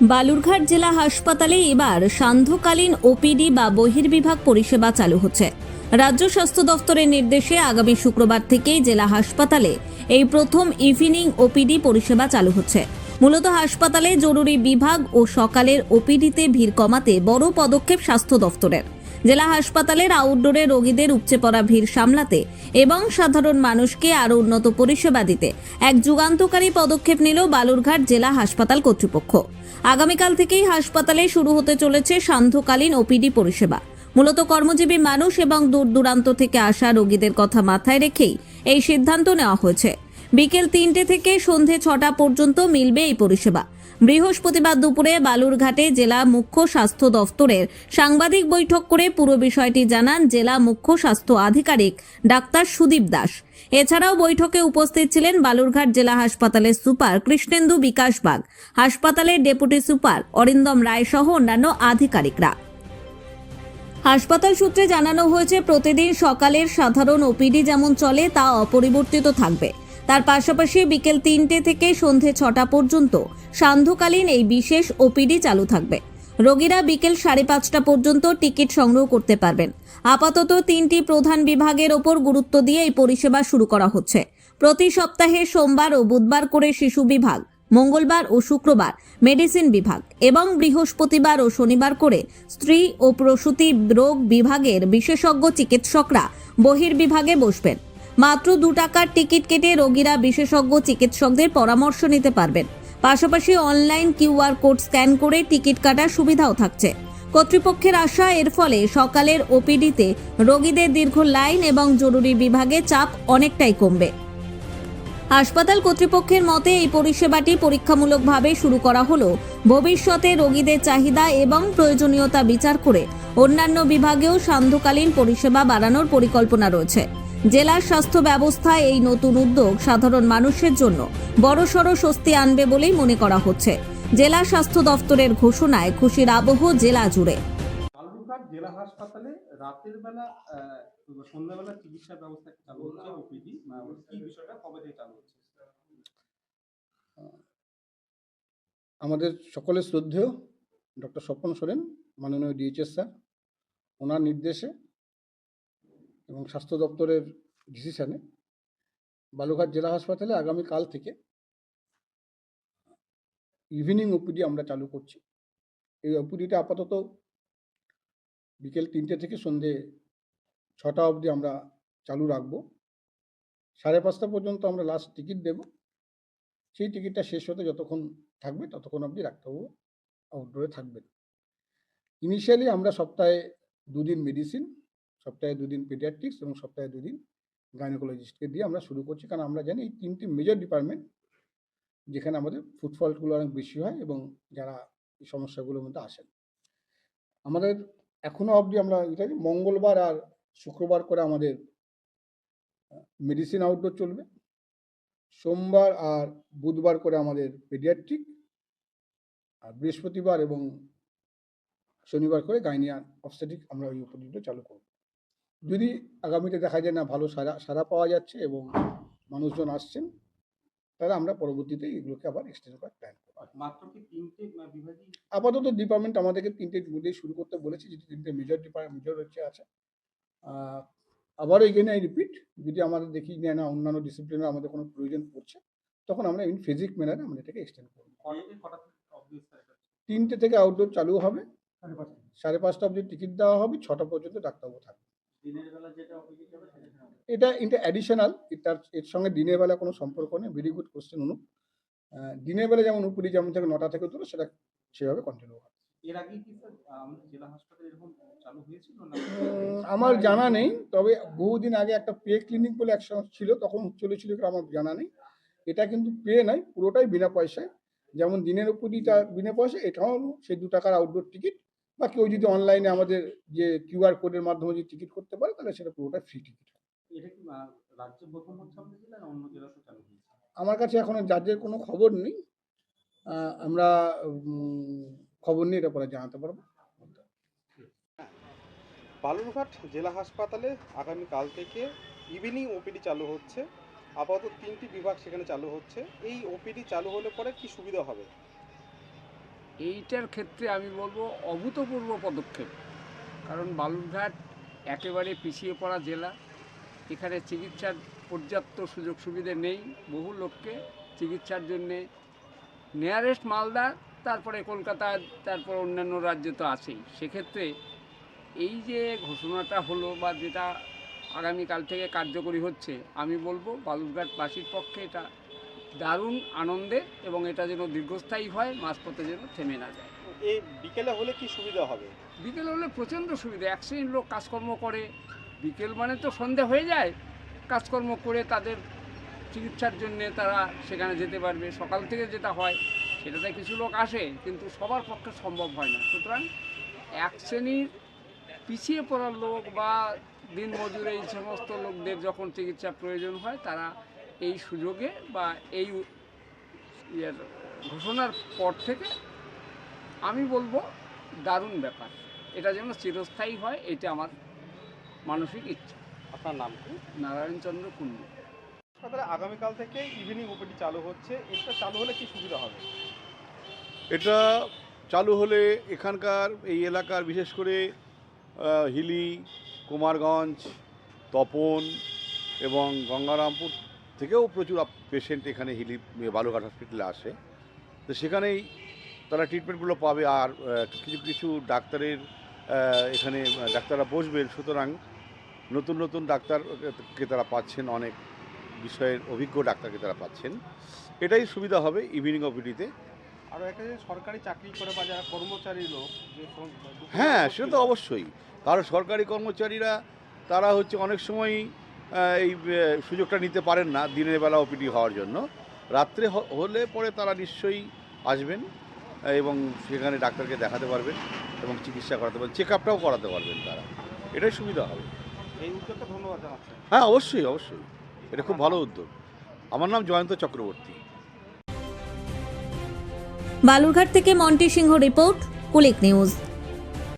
বালুরঘাট জেলা হাসপাতালে এবার সান্ধ্যকালীন ওপিডি বা বহির্বিভাগ পরিষেবা চালু হচ্ছে। রাজ্য স্বাস্থ্য দফতরের নির্দেশে আগামী শুক্রবার থেকেই জেলা হাসপাতালে এই প্রথম ইভিনিং ওপিডি পরিষেবা চালু হচ্ছে। মূলত হাসপাতালে জরুরি বিভাগ ও সকালের ওপিডিতে ভিড় কমাতে বড় পদক্ষেপ স্বাস্থ্য দফতরের। জেলা হাসপাতালের আউটডোরে রোগীদের উপচে পড়া ভিড় সামলাতে এবং সাধারণ মানুষকে আরও উন্নত পরিষেবা দিতে এক যুগান্তকারী পদক্ষেপ নিল বালুরঘাট জেলা হাসপাতাল কর্তৃপক্ষ। আগামীকাল থেকেই হাসপাতালে শুরু হতে চলেছে সান্ধ্যকালীন ওপিডি পরিষেবা। মূলত কর্মজীবী মানুষ এবং দূর দূরান্ত থেকে আসা রোগীদের কথা মাথায় রেখেই এই সিদ্ধান্ত নেওয়া হয়েছে। বিকেল 3টে থেকে সন্ধে 6টা পর্যন্ত মিলবে এই পরিষেবা। বৃহস্পতিবার দুপুরে বালুরঘাটে জেলা মুখ্য স্বাস্থ্য দফতরের সাংবাদিক বৈঠক করে পুরো বিষয়টি জানান জেলা মুখ্য স্বাস্থ্য আধিকারিক ডাক্তার সুদীপ দাস। এছাড়াও বৈঠকে উপস্থিত ছিলেন বালুরঘাট জেলা হাসপাতালের সুপার কৃষ্ণেন্দু বিকাশ বাগ, হাসপাতালের ডেপুটি সুপার অরিন্দম রায় সহ অন্যান্য আধিকারিকরা। হাসপাতাল সূত্রে জানানো হয়েছে, প্রতিদিন সকালের সাধারণ ওপিডি যেমন চলে তা অপরিবর্তিত থাকবে। তার পাশাপাশি বিকেল 3টে থেকে সন্ধে 6টা পর্যন্ত সান্ধ্যকালীন এই বিশেষ ওপিডি চালু থাকবে। রোগীরা বিকেল 5:30টা পর্যন্ত টিকিট সংগ্রহ করতে পারবেন। আপাতত 3টি প্রধান বিভাগের ওপর গুরুত্ব দিয়ে এই পরিষেবা শুরু করা হচ্ছে। প্রতি সপ্তাহে সোমবার ও বুধবার করে শিশু বিভাগ, মঙ্গলবার ও শুক্রবার মেডিসিন বিভাগ এবং বৃহস্পতিবার ও শনিবার করে স্ত্রী ও প্রসূতি রোগ বিভাগের বিশেষজ্ঞ চিকিৎসকরা বহির্বিভাগে বসবেন। মাত্র 2 টাকার টিকিট কেটে রোগীরা বিশেষজ্ঞ চিকিৎসকদের পরামর্শ নিতে পারবেন। পাশাপাশি অনলাইন কিউআর কোড স্ক্যান করে টিকিট কাটার সুবিধাও থাকছে। কর্তৃপক্ষের আশা, এর ফলে সকালের ওপিডিতে রোগীদের দীর্ঘ লাইন এবং জরুরি বিভাগে চাপ অনেকটাই কমবে। হাসপাতাল কর্তৃপক্ষের মতে এই পরিষেবাটি পরীক্ষামূলকভাবে শুরু করা হলো ভবিষ্যতে রোগীদের চাহিদা এবং প্রয়োজনীয়তা বিচার করে অন্যান্য বিভাগেও সান্ধ্যকালীন পরিষেবা বাড়ানোর পরিকল্পনা রয়েছে। জেলার স্বাস্থ্য ব্যবস্থায় এই নতুন উদ্যোগ সাধারণ মানুষের জন্য বড়সড় স্বস্তি আনবে বলেই মনে করা হচ্ছে। জেলা স্বাস্থ্য দফতরের ঘোষণায় খুশির আবহ জেলা জুড়ে। বালুরঘাট জেলা হাসপাতালে রাতের বেলা সন্ধ্যাবেলা চিকিৎসা ব্যবস্থা চালু হচ্ছে ওপিডি, কি বিষয়টা কবে থেকে চালু হচ্ছে? আমাদের সকলের শ্রদ্ধেয় ডক্টর স্বপন সোরেন, মাননীয় ডিএইচএস স্যার, ওনার নির্দেশে এবং স্বাস্থ্য দপ্তরের ডিসিশনে বালুরঘাট জেলা হাসপাতালে আগামীকাল থেকে ইভিনিং ওপিডি আমরা চালু করছি। এই ওপিডিটা আপাতত বিকেল 3টে থেকে সন্ধে 6টা অবধি আমরা চালু রাখবো। 5:30 পর্যন্ত আমরা লাস্ট টিকিট দেব। সেই টিকিটটা শেষ হতে যতক্ষণ থাকবে ততক্ষণ অবধি ডাক্তারবাবু আউটডোরে থাকবেন। ইনিশিয়ালি আমরা সপ্তাহে 2 দিন মেডিসিন, সপ্তাহে 2 দিন পেডিয়াট্রিক্স এবং সপ্তাহে 2 দিন গাইনোকোলজিস্টকে দিয়ে আমরা শুরু করছি, কারণ আমরা জানি এই 3টি মেজর ডিপার্টমেন্ট যেখানে আমাদের ফুটফলগুলো অনেক বেশি হয় এবং যারা এই সমস্যাগুলোর মধ্যে আসেন। আমাদের এখনো অবধি আমরা মঙ্গলবার আর শুক্রবার করে আমাদের মেডিসিন আউটডোর চলবে। সোমবার আর বুধবার করে আমাদের পেডিয়াট্রিক, আর বৃহস্পতিবার এবং শনিবার করে গাইনিয়া অবস্টেটিক আমরা ওই ওপিডিটা চালু করব। যদি আগামীতে দেখা যায় না ভালো সাড়া পাওয়া যাচ্ছে এবং মানুষজন আসছেন, তাহলে আমরা পরবর্তীতে এগুলোকে আবার এক্সটেন্ড করার প্ল্যান করব। মাত্র কি 3টে বিভাগই? আপাতত ডিপার্টমেন্ট আমাদেরকে 3টের মধ্যেই শুরু করতে বলেছি, যেটি 3টে মেজর হচ্ছে আছে। আবারও এখানে আই রিপিট, যদি আমাদের দেখি না অন্যান্য ডিসিপ্লিনের আমাদের কোনো প্রয়োজন পড়ছে, তখন আমরা ইন ফিজিক ম্যানারে আমরা এটাকে এক্সটেন্ড করব। 3টে থেকে আউটডোর চালু হবে, 5:30 অবধি টিকিট দেওয়া হবে, 6টা পর্যন্ত ডাক্তারবাবু থাকবে। এটা অ্যাডিশনাল, এর সঙ্গে দিনের বেলা কোনো সম্পর্ক নেই। Very good question Anup. দিনের বেলা যেমন ওপিডি যেমন থেকে 9টা থেকে তুলো, সেটা সেভাবে কন্টিনিউ হবে। এর আগে কি স্যার আমাদের জেলা হাসপাতালে এরকম চালু হয়েছিল না? আমার জানা নেই, তবে বহুদিন আগে একটা পে ক্লিনিক বলে একসময় ছিল, তখন চলেছিল, আমার জানা নেই। এটা কিন্তু পে নয়, পুরোটাই বিনা পয়সায়। যেমন দিনের ওপিডিটা বিনা পয়সা, এটাও সেই 2 টাকার আউটডোর টিকিট। বা কেউ যদি অনলাইনে আমাদের যে কিউআর কোডের মাধ্যমে যদি টিকিট করতে পারে, তাহলে সেটা পুরোটাই ফ্রি টিকিট। এটা কি রাজ্যে প্রথম হচ্ছে আমাদের জেলায়, অন্য জেলাতেও চালু হয়েছে? আমার কাছে এখনো রাজ্যের কোনো খবর নেই। আমরা খবর নিয়ে এটা পরে জানাতে পারবো। বালুরঘাট জেলা হাসপাতালে আগামীকাল থেকে ইভিনিং ওপিডি চালু হচ্ছে। আপাতত 3টি বিভাগ সেখানে চালু হচ্ছে। এই ওপিডি চালু হলে পরে কি সুবিধা হবে? এইটার ক্ষেত্রে আমি বলবো অভূতপূর্ব পদক্ষেপ। কারণ বালুরঘাট একেবারে পিছিয়ে পড়া জেলা, এখানে চিকিৎসার পর্যাপ্ত সুযোগ সুবিধে নেই। বহু লোককে চিকিৎসার জন্যে নিয়ারেস্ট মালদা, তারপরে কলকাতা, তারপর অন্যান্য রাজ্য তো আছেই। সেক্ষেত্রে এই যে ঘোষণাটা হলো বা যেটা আগামীকাল থেকে কার্যকরী হচ্ছে, আমি বলবো বালুরঘাটবাসীর পক্ষে এটা দারুণ আনন্দের, এবং এটা যেন দীর্ঘস্থায়ী হয়, মাঝপথে যেন থেমে না যায়। এই বিকেলে হলে কি সুবিধা হবে? বিকেল হলে প্রচণ্ড সুবিধা। এক শ্রেণীর লোক কাজকর্ম করে, বিকেল মানে তো সন্ধে হয়ে যায়, কাজকর্ম করে তাদের চিকিৎসার জন্যে তারা সেখানে যেতে পারবে। সকাল থেকে যেটা হয় সেটাতে কিছু লোক আসে, কিন্তু সবার পক্ষে সম্ভব হয় না। সুতরাং এক শ্রেণীর পিছিয়ে পড়া লোক বা দিনমজুর এই সমস্ত লোকদের যখন চিকিৎসা প্রয়োজন হয়, তারা এই সুযোগে বা এই ঘোষণার পর থেকে আমি বলবো দারুণ ব্যাপার। এটা যেন চিরস্থায়ী হয়, এটা আমার মানসিক ইচ্ছা। আপনার নাম কি? নারায়ণচন্দ্র কুণ্ডু। হাসপাতালে আগামীকাল থেকে ইভিনিং ওপিডি চালু হচ্ছে, এটা চালু হলে কি সুবিধা হবে? এটা চালু হলে এখানকার এই এলাকার বিশেষ করে হিলি, কুমারগঞ্জ, তপন এবং গঙ্গারামপুর থেকেও প্রচুর পেশেন্ট এখানে হিলি বালুরঘাট হসপিটালে আসে। তো সেখানেই তারা ট্রিটমেন্টগুলো পাবে। আর কিছু কিছু ডাক্তারের এখানে ডাক্তাররা বসবেন, সুতরাং নতুন নতুন ডাক্তারকে তারা পাচ্ছেন, অনেক বিষয়ের অভিজ্ঞ ডাক্তারকে তারা পাচ্ছেন। এটাই সুবিধা হবে ইভিনিং ওপিডিতে। আর একটা যে সরকারি চাকরি করে বা যারা কর্মচারী লোক, যে হ্যাঁ, সেটা তো অবশ্যই। কারণ সরকারি কর্মচারীরা তারা হচ্ছে অনেক সময় এই সুযোগটা নিতে পারেন না দিনের বেলা ওপিডি হওয়ার জন্য। রাত্রে হলে পরে তারা নিশ্চয়ই আসবেন এবং সেখানে ডাক্তারকে দেখাতে পারবেন এবং চিকিৎসা করাতে পারবেন, চেক আপটাও করাতে পারবেন তারা। এটাই সুবিধা হবে। এই উদ্যোগকে ধন্যবাদ জানাচ্ছেন। হ্যাঁ, অবশ্যই অবশ্যই, এটা খুব ভালো উদ্যোগ। আমার নাম জয়ন্ত চক্রবর্তী। বালুরঘাট থেকে মন্টি সিংহ রিপোর্ট, কুলিক নিউজ।